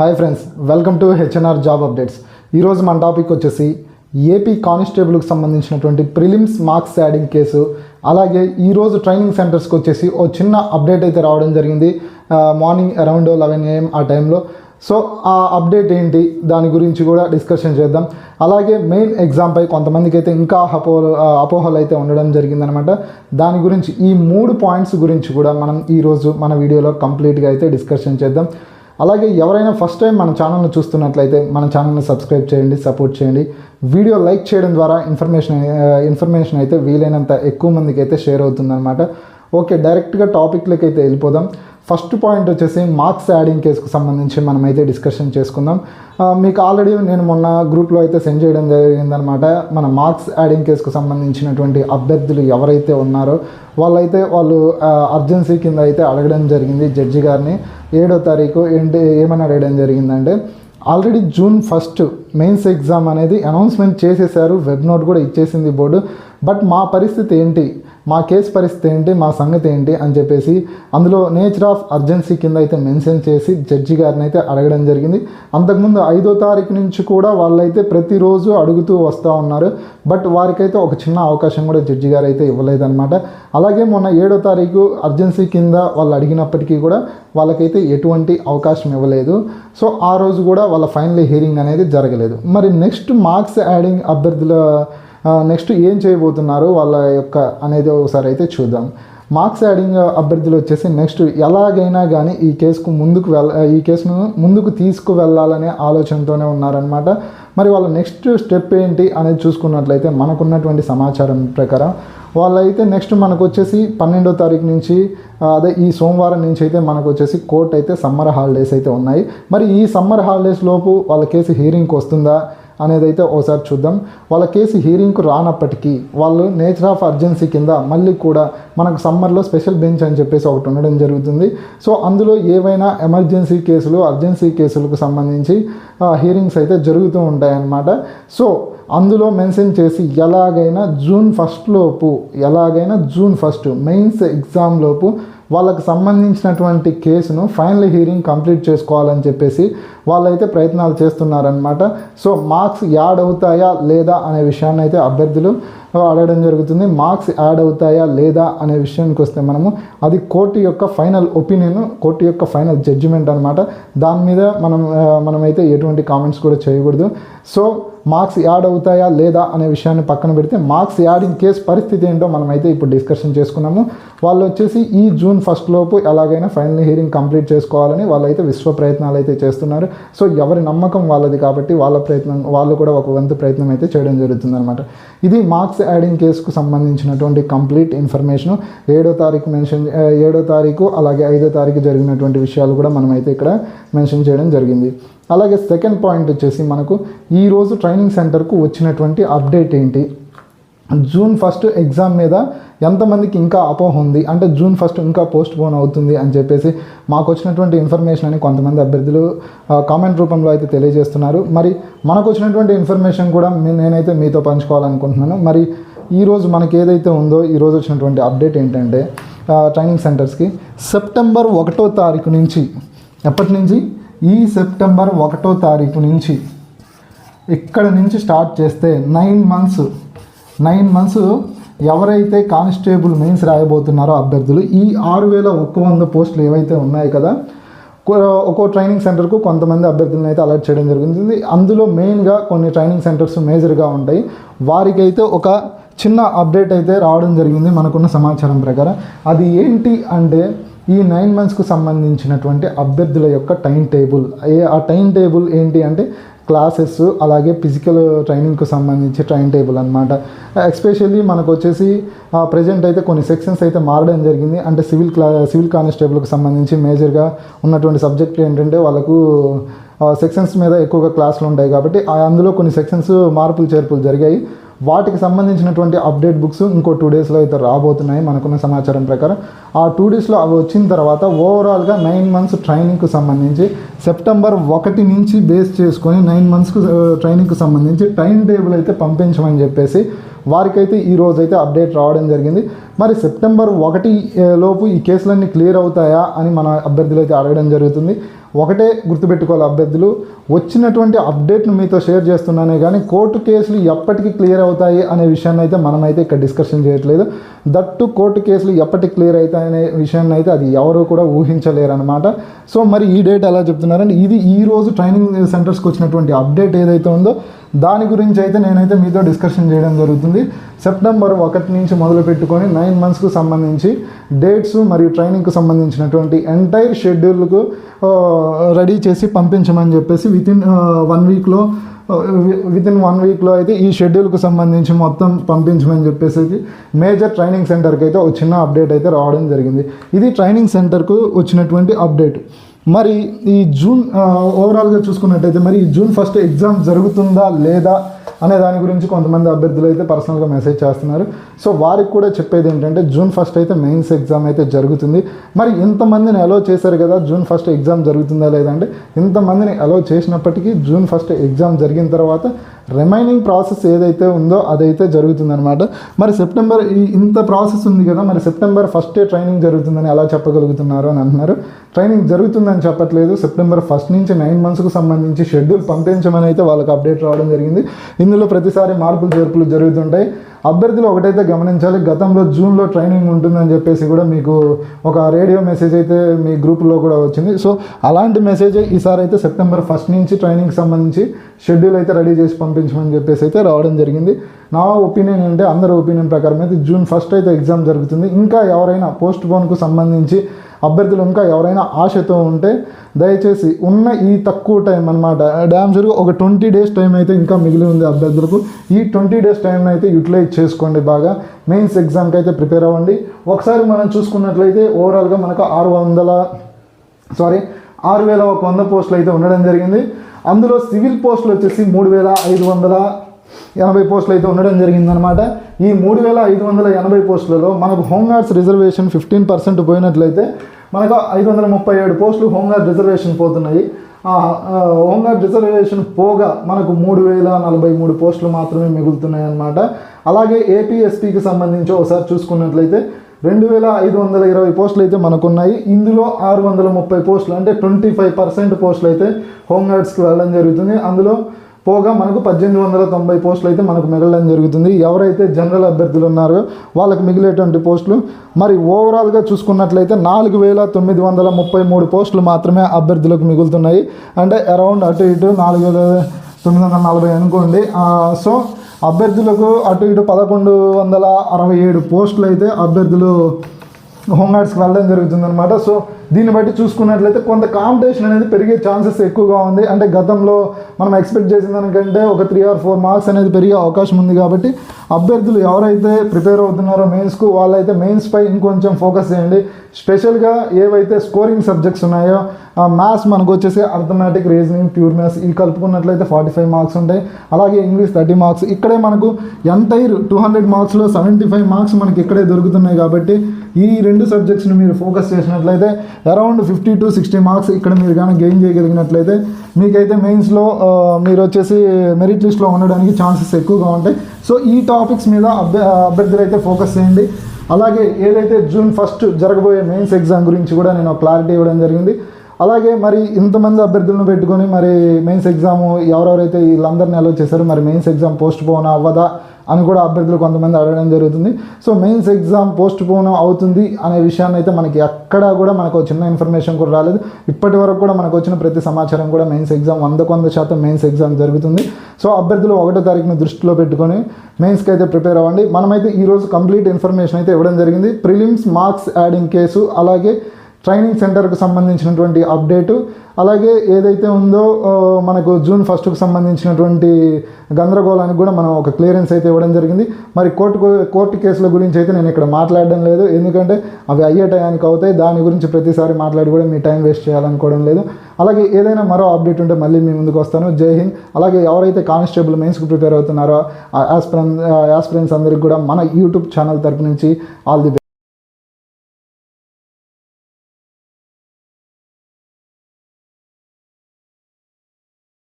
Hi friends, welcome to HNR job updates. ఈరోజు మన topic వచ్చేసి ఏపీ కానిస్టేబుల్కి సంబంధించినటువంటి ప్రిలిమ్స్ మార్క్స్ యాడింగ్ కేసు. అలాగే ఈరోజు ట్రైనింగ్ సెంటర్స్కి వచ్చేసి ఓ చిన్న అప్డేట్ అయితే రావడం జరిగింది మార్నింగ్ అరౌండ్ 11 AM ఆ టైంలో. సో ఆ అప్డేట్ ఏంటి, దాని గురించి కూడా డిస్కషన్ చేద్దాం. అలాగే మెయిన్ ఎగ్జామ్పై కొంతమందికి అయితే ఇంకా అపోహలు అయితే ఉండడం జరిగిందనమాట. దాని గురించి ఈ 3 పాయింట్స్ గురించి కూడా మనం ఈరోజు మన వీడియోలో కంప్లీట్గా అయితే డిస్కషన్ చేద్దాం. అలాగే ఎవరైనా ఫస్ట్ టైం మన ఛానల్ని చూస్తున్నట్లయితే మన ఛానల్ని సబ్స్క్రైబ్ చేయండి, సపోర్ట్ చేయండి. వీడియో లైక్ చేయడం ద్వారా ఇన్ఫర్మేషన్ అయితే వీలైనంత ఎక్కువ మందికి అయితే షేర్ అవుతుందన్నమాట. ఓకే, డైరెక్ట్గా టాపిక్లోకి అయితే వెళ్ళిపోదాం. ఫస్ట్ పాయింట్ వచ్చేసి మార్క్స్ యాడింగ్ కేసుకు సంబంధించి మనమైతే డిస్కషన్ చేసుకుందాం. మీకు ఆల్రెడీ నేను మొన్న గ్రూప్లో అయితే సెండ్ చేయడం జరిగిందనమాట. మన మార్క్స్ యాడింగ్ కేసుకు సంబంధించినటువంటి అభ్యర్థులు ఎవరైతే ఉన్నారో వాళ్ళు అర్జెన్సీ కింద అయితే అడగడం జరిగింది జడ్జి గారిని. 7వ తారీఖు ఏమని అడగడం జరిగిందంటే, ఆల్రెడీ June 1 మెయిన్స్ ఎగ్జామ్ అనేది అనౌన్స్మెంట్ చేసేసారు, వెబ్ నోట్ కూడా ఇచ్చేసింది బోర్డు. బట్ మా పరిస్థితి ఏంటి, మా కేసు పరిస్థితి ఏంటి, మా సంగతి ఏంటి అని చెప్పేసి అందులో నేచర్ ఆఫ్ అర్జెన్సీ కింద అయితే మెన్షన్ చేసి జడ్జి గారిని అయితే అడగడం జరిగింది. అంతకుముందు 5వ తారీఖు నుంచి కూడా వాళ్ళైతే ప్రతిరోజు అడుగుతూ వస్తూ ఉన్నారు. బట్ వారికైతే ఒక చిన్న అవకాశం కూడా జడ్జి గారు అయితే ఇవ్వలేదన్నమాట. అలాగే మొన్న 7వ తారీఖు అర్జెన్సీ కింద వాళ్ళు అడిగినప్పటికీ కూడా వాళ్ళకైతే ఎటువంటి అవకాశం ఇవ్వలేదు. సో ఆ రోజు కూడా వాళ్ళ ఫైనల్ హియరింగ్ అనేది జరగలేదు. మరి నెక్స్ట్ మార్క్స్ యాడింగ్ అభ్యర్థుల నెక్స్ట్ ఏం చేయబోతున్నారు వాళ్ళ యొక్క అనేది ఒకసారి అయితే చూద్దాం. మార్క్స్ యాడింగ్ అభ్యర్థులు వచ్చేసి నెక్స్ట్ ఎలాగైనా కానీ ఈ కేసును ముందుకు తీసుకువెళ్ళాలనే ఆలోచనతోనే ఉన్నారనమాట. మరి వాళ్ళ నెక్స్ట్ స్టెప్ ఏంటి అనేది చూసుకున్నట్లయితే మనకున్నటువంటి సమాచారం ప్రకారం వాళ్ళైతే నెక్స్ట్ మనకు వచ్చేసి 12వ తారీఖు నుంచి ఈ సోమవారం నుంచి అయితే మనకు వచ్చేసి కోర్టు అయితే సమ్మర్ హాలిడేస్ అయితే ఉన్నాయి. మరి ఈ సమ్మర్ హాలిడేస్ లోపు వాళ్ళ కేసు హియరింగ్కి వస్తుందా అనేది అయితే ఒకసారి చూద్దాం. వాళ్ళ కేసు హియరింగ్కు రానప్పటికీ వాళ్ళు నేచర్ ఆఫ్ అర్జెన్సీ కింద మళ్ళీ కూడా మనకు సమ్మర్లో స్పెషల్ బెంచ్ అని చెప్పేసి ఒకటి ఉండడం జరుగుతుంది. సో అందులో ఏవైనా ఎమర్జెన్సీ కేసులు, అర్జెన్సీ కేసులకు సంబంధించి హియరింగ్స్ అయితే జరుగుతూ ఉంటాయన్నమాట. సో అందులో మెన్షన్ చేసి ఎలాగైనా June 1 మెయిన్స్ ఎగ్జామ్ లోపు వాళ్ళకు సంబంధించినటువంటి కేసును ఫైనల్ హియరింగ్ కంప్లీట్ చేసుకోవాలని చెప్పేసి వాళ్ళైతే ప్రయత్నాలు చేస్తున్నారనమాట. సో మార్క్స్ యాడ్ అవుతాయా లేదా అనే విషయాన్ని అయితే అభ్యర్థులు అడగడం జరుగుతుంది. మార్క్స్ యాడ్ అవుతాయా లేదా అనే విషయానికి వస్తే అది కోర్టు యొక్క ఫైనల్ ఒపీనియన్, కోర్టు యొక్క ఫైనల్ జడ్జిమెంట్ అనమాట. దాని మీద మనమైతే ఎటువంటి కామెంట్స్ కూడా చేయకూడదు. సో మార్క్స్ యాడ్ అవుతాయా లేదా అనే విషయాన్ని పక్కన పెడితే మార్క్స్ యాడింగ్ కేసు పరిస్థితి ఏంటో మనమైతే ఇప్పుడు డిస్కషన్ చేసుకున్నాము. వాళ్ళు వచ్చేసి ఈ June 1 లోపు ఎలాగైనా ఫైనల్ హియరింగ్ కంప్లీట్ చేసుకోవాలని వాళ్ళైతే విశ్వ ప్రయత్నాలు అయితే చేస్తున్నారు. సో ఎవరి నమ్మకం వాళ్ళది కాబట్టి వాళ్ళు కూడా ఒక వంతు ప్రయత్నం అయితే చేయడం జరుగుతుంది అనమాట. ఇది మార్క్స్ యాడింగ్ కేసుకు సంబంధించినటువంటి కంప్లీట్ ఇన్ఫర్మేషన్. 7వ తారీఖు అలాగే 5వ తారీఖు జరిగినటువంటి విషయాలు కూడా మనమైతే ఇక్కడ మెన్షన్ చేయడం జరిగింది. అలాగే సెకండ్ పాయింట్ వచ్చేసి మనకు ఈరోజు ట్రైనింగ్ సెంటర్కు వచ్చినటువంటి అప్డేట్ ఏంటి, June 1 ఎగ్జామ్ మీద ఎంతమందికి ఇంకా అపోహ ఉంది, అంటే June 1 ఇంకా పోస్ట్ పోన్ అవుతుంది అని చెప్పేసి మాకు వచ్చినటువంటి ఇన్ఫర్మేషన్ అని కొంతమంది అభ్యర్థులు కామెంట్ రూపంలో అయితే తెలియజేస్తున్నారు. మరి మనకు వచ్చినటువంటి ఇన్ఫర్మేషన్ కూడా నేనైతే మీతో పంచుకోవాలనుకుంటున్నాను. మరి ఈరోజు మనకి ఏదైతే ఉందో ఈరోజు వచ్చినటువంటి అప్డేట్ ఏంటంటే ట్రైనింగ్ సెంటర్స్కి September 1వ తారీఖు నుంచి, ఎప్పటి నుంచి, ఈ September 1వ తారీఖు నుంచి ఇక్కడ నుంచి స్టార్ట్ చేస్తే 9 మంత్స్ ఎవరైతే కానిస్టేబుల్ మెయిన్స్ రాయబోతున్నారో అభ్యర్థులు, ఈ 6100 పోస్టులు ఏవైతే ఉన్నాయి కదా, ఒక్కో ట్రైనింగ్ సెంటర్కు కొంతమంది అభ్యర్థులను అయితే అలర్ట్ చేయడం జరుగుతుంది. అందులో మెయిన్గా కొన్ని ట్రైనింగ్ సెంటర్స్ మేజర్గా ఉంటాయి. వారికైతే ఒక చిన్న అప్డేట్ అయితే రావడం జరిగింది మనకున్న సమాచారం ప్రకారం. అది ఏంటి అంటే ఈ 9 మంత్స్కు సంబంధించినటువంటి అభ్యర్థుల యొక్క టైం టేబుల్. ఆ టైం టేబుల్ ఏంటి అంటే క్లాసెస్ అలాగే ఫిజికల్ ట్రైనింగ్కు సంబంధించి టైం టేబుల్ అనమాట. ఎస్పెషల్లీ మనకు వచ్చేసి ప్రజెంట్ అయితే కొన్ని సెక్షన్స్ అయితే మారడం జరిగింది. అంటే సివిల్ కానిస్టేబుల్కి సంబంధించి మేజర్గా ఉన్నటువంటి సబ్జెక్టులు ఏంటంటే వాళ్ళకు సెక్షన్స్ మీద ఎక్కువగా క్లాసులు ఉంటాయి కాబట్టి అందులో కొన్ని సెక్షన్స్ మార్పులు చేర్పులు జరిగాయి. వాటికి సంబంధించినటువంటి అప్డేట్ బుక్స్ ఇంకో 2 డేస్లో అయితే రాబోతున్నాయి మనకున్న సమాచారం ప్రకారం. ఆ 2 డేస్లో అవి వచ్చిన తర్వాత ఓవరాల్గా 9 మంత్స్ ట్రైనింగ్కు సంబంధించి September 1 నుంచి బేస్ చేసుకొని 9 మంత్స్కు ట్రైనింగ్కు సంబంధించి టైం టేబుల్ అయితే పంపించమని చెప్పేసి వారికైతే ఈ రోజు అయితే అప్డేట్ రావడం జరిగింది. మరి సెప్టెంబర్ 1 లోపు ఈ కేసులన్నీ క్లియర్ అవుతాయా అని మన అభ్యర్థులు అయితే అడగడం జరుగుతుంది. ఒకటే గుర్తుపెట్టుకోవాలి అభ్యర్థులు, వచ్చినటువంటి అప్డేట్ను మీతో షేర్ చేస్తున్నానే కానీ కోర్టు కేసులు ఎప్పటికీ క్లియర్ అవుతాయి అనే విషయాన్ని అయితే మనమైతే ఇక్కడ డిస్కషన్ చేయట్లేదు. దట్టు కోర్టు కేసులు ఎప్పటికి క్లియర్ అవుతాయనే విషయాన్ని అయితే అది ఎవరు కూడా ఊహించలేరు అనమాట. సో మరి ఈ డేట్ ఎలా చెప్తున్నారంటే ఇది ఈ రోజు ట్రైనింగ్ సెంటర్స్కి వచ్చినటువంటి అప్డేట్ ఏదైతే ఉందో దాని గురించి అయితే నేనైతే మీతో డిస్కషన్ చేయడం జరుగుతుంది. సెప్టెంబర్ 1 నుంచి మొదలు పెట్టుకొని 9 monthsకు సంబంధించి డేట్స్ మరియు ట్రైనింగ్కు సంబంధించినటువంటి ఎంటైర్ షెడ్యూల్కు రెడీ చేసి పంపించమని చెప్పేసి వితిన్ 1 వీక్లో అయితే ఈ షెడ్యూల్కు సంబంధించి మొత్తం పంపించమని చెప్పేసి మేజర్ ట్రైనింగ్ సెంటర్కి అయితే ఒక చిన్న అప్డేట్ అయితే రావడం జరిగింది. ఇది ట్రైనింగ్ సెంటర్కు వచ్చినటువంటి అప్డేట్. మరి ఈ జూన్ ఓవరాల్గా చూసుకున్నట్టయితే మరి ఈ జూన్ 1 ఎగ్జామ్ జరుగుతుందా లేదా అనే దాని గురించి కొంతమంది అభ్యర్థులు అయితే పర్సనల్గా మెసేజ్ చేస్తున్నారు. సో వారికి కూడా చెప్పేది ఏంటంటే జూన్ 1 అయితే మెయిన్స్ ఎగ్జామ్ అయితే జరుగుతుంది. మరి ఇంతమందిని అలౌ చేశారు కదా, జూన్ 1 ఎగ్జామ్ జరుగుతుందా లేదా అంటే ఇంతమందిని అలౌ చేసినప్పటికీ జూన్ 1 ఎగ్జామ్ జరిగిన తర్వాత రిమైనింగ్ ప్రాసెస్ ఏదైతే ఉందో అదైతే జరుగుతుందన్నమాట. మరి సెప్టెంబర్ ఇంత ప్రాసెస్ ఉంది కదా, మరి సెప్టెంబర్ 1 ట్రైనింగ్ జరుగుతుందని ఎలా చెప్పగలుగుతున్నారు అని అంటున్నారు. ట్రైనింగ్ జరుగుతుందని చెప్పట్లేదు. సెప్టెంబర్ 1 నుంచి 9 monthsకు సంబంధించి షెడ్యూల్ పంపించమని అయితే వాళ్ళకి అప్డేట్ రావడం జరిగింది. ఇందులో ప్రతిసారి మార్పులు చేర్పులు జరుగుతుంటాయి. అభ్యర్థులు ఒకటైతే గమనించాలి, గతంలో జూన్లో ట్రైనింగ్ ఉంటుందని చెప్పేసి కూడా మీకు ఒక రేడియో మెసేజ్ అయితే మీ గ్రూప్లో కూడా వచ్చింది. సో అలాంటి మెసేజ్ ఈసారి అయితే సెప్టెంబర్ 1 నుంచి ట్రైనింగ్కి సంబంధించి షెడ్యూల్ అయితే రెడీ చేసి పంపించమని చెప్పేసి అయితే రావడం జరిగింది. నా ఒపీనియన్ అంటే అందరి ఒపీనియన్ ప్రకారం అయితే జూన్ 1 అయితే ఎగ్జామ్ జరుగుతుంది. ఇంకా ఎవరైనా పోస్ట్ పోన్కు సంబంధించి అభ్యర్థులు ఇంకా ఎవరైనా ఆశతో ఉంటే దయచేసి ఉన్న ఈ తక్కువ టైం అనమాట, డ్యామ్ షూర్గా ఒక 20 days టైం అయితే ఇంకా మిగిలి ఉంది అభ్యర్థులకు. ఈ 20 days టైం అయితే యూటిలైజ్ చేసుకోండి, బాగా మెయిన్స్ ఎగ్జామ్కి అయితే ప్రిపేర్ అవ్వండి. ఒకసారి మనం చూసుకున్నట్లయితే ఓవరాల్గా మనకు 6,100 పోస్టులు అయితే ఉండడం జరిగింది. అందులో సివిల్ పోస్టులు వచ్చేసి 3,580 పోస్టులు అయితే ఉండడం జరిగిందనమాట. ఈ 3,580 పోస్టులలో మనకు హోంగార్డ్స్ రిజర్వేషన్ 15% పోయినట్లయితే మనకు 537 పోస్టులు హోంగార్డ్ రిజర్వేషన్ పోతున్నాయి. హోంగార్డ్ రిజర్వేషన్ పోగా మనకు 3,043 పోస్టులు మాత్రమే మిగులుతున్నాయి అన్నమాట. అలాగే ఏపీఎస్పీకి సంబంధించి ఒకసారి చూసుకున్నట్లయితే 2,520 పోస్టులు అయితే మనకున్నాయి. ఇందులో 630 పోస్టులు అంటే 25% పోస్టులు అయితే హోంగార్డ్స్కి వెళ్ళడం జరుగుతుంది. అందులో పోగా మనకు 1,890 పోస్టులు అయితే మనకు మిగలడం జరుగుతుంది. ఎవరైతే జనరల్ అభ్యర్థులు ఉన్నారో వాళ్ళకి మిగిలేటువంటి పోస్టులు మరి ఓవరాల్గా చూసుకున్నట్లయితే 4,933 పోస్టులు మాత్రమే అభ్యర్థులకు మిగులుతున్నాయి. అంటే అరౌండ్ అటు ఇటు 4,940 అనుకోండి. సో అభ్యర్థులకు అటు ఇటు 1,167 పోస్టులు అయితే అభ్యర్థులు హోంగార్డ్స్కి వెళ్ళడం జరుగుతుందన్నమాట. సో దీన్ని బట్టి చూసుకున్నట్లయితే కొంత కాంపిటీషన్ అనేది పెరిగే ఛాన్సెస్ ఎక్కువగా ఉంది. అంటే గతంలో మనం ఎక్స్పెక్ట్ చేసిన దానికంటే ఒక 3 or 4 మార్క్స్ అనేది పెరిగే అవకాశం ఉంది. కాబట్టి అభ్యర్థులు ఎవరైతే ప్రిపేర్ అవుతున్నారో మెయిన్స్కు వాళ్ళైతే మెయిన్స్పై ఇంకొంచెం ఫోకస్ చేయండి. స్పెషల్గా ఏవైతే స్కోరింగ్ సబ్జెక్ట్స్ ఉన్నాయో మ్యాథ్స్ మనకు వచ్చేసి అర్థమెటిక్, రీజనింగ్, ప్యూర్ మ్యాథ్స్ ఇవి కలుపుకున్నట్లయితే 45 మార్క్స్ ఉంటాయి. అలాగే ఇంగ్లీష్ 30 మార్క్స్. ఇక్కడే మనకు ఎంటైర్ 200 మార్క్స్లో 75 మార్క్స్ మనకి ఇక్కడే దొరుకుతున్నాయి. కాబట్టి ఈ 2 సబ్జెక్ట్స్ని మీరు ఫోకస్ చేసినట్లయితే అరౌండ్ 50 to 60 మార్క్స్ ఇక్కడ మీరు కానీ గెయిన్ చేయగలిగినట్లయితే మీకైతే మెయిన్స్లో మీరు వచ్చేసి మెరిట్ లిస్ట్లో ఉండడానికి ఛాన్సెస్ ఎక్కువగా ఉంటాయి. సో ఈ టాపిక్స్ మీద అభ్యర్థులు అయితే ఫోకస్ చేయండి. అలాగే ఏదైతే జూన్ 1 జరగబోయే మెయిన్స్ ఎగ్జామ్ గురించి కూడా నేను క్లారిటీ ఇవ్వడం జరిగింది. అలాగే మరి ఇంతమంది అభ్యర్థులను పెట్టుకొని మరి మెయిన్స్ ఎగ్జామ్ ఎవరెవరైతే వీళ్ళందరినీ అలో చేశారో మరి మెయిన్స్ ఎగ్జామ్ పోస్ట్ పోన్ అవ్వదా అని కూడా అభ్యర్థులు కొంతమంది అడగడం జరుగుతుంది. So mains exam post phone అవుతుంది అనే విషయాన్ని అయితే మనకి ఎక్కడా కూడా మనకు చిన్న ఇన్ఫర్మేషన్ కూడా రాలేదు. ఇప్పటి వరకు కూడా మనకు వచ్చిన ప్రతి సమాచారం కూడా మెయిన్స్ ఎగ్జామ్ 100% మెయిన్స్ ఎగ్జామ్ జరుగుతుంది. సో అభ్యర్థులు 1వ తారీఖుని దృష్టిలో పెట్టుకొని మెయిన్స్కి అయితే ప్రిపేర్ అవ్వండి. మనమైతే ఈరోజు కంప్లీట్ ఇన్ఫర్మేషన్ అయితే ఇవ్వడం జరిగింది. ప్రిలిమ్స్ మార్క్స్ యాడింగ్ కేసు, అలాగే ట్రైనింగ్ సెంటర్కి సంబంధించినటువంటి అప్డేటు, అలాగే ఏదైతే ఉందో మనకు జూన్ 1కు సంబంధించినటువంటి గందరగోళానికి కూడా మనం ఒక క్లియరెన్స్ అయితే ఇవ్వడం జరిగింది. మరి కోర్టు కేసుల గురించి అయితే నేను ఇక్కడ మాట్లాడడం లేదు, ఎందుకంటే అవి అయ్యే టయానికి అవుతాయి. దాని గురించి ప్రతిసారి మాట్లాడి కూడా మీ టైం వేస్ట్ చేయాలనుకోవడం లేదు. అలాగే ఏదైనా మరో అప్డేట్ ఉంటే మళ్ళీ మీ ముందుకు వస్తాను. జై హింద్. అలాగే ఎవరైతే కానిస్టేబుల్ మెయిన్స్కి ప్రిపేర్ అవుతున్నారో యాస్పిరెంట్స్ అందరికి కూడా మన యూట్యూబ్ ఛానల్ తరపు నుంచి ఆల్ ది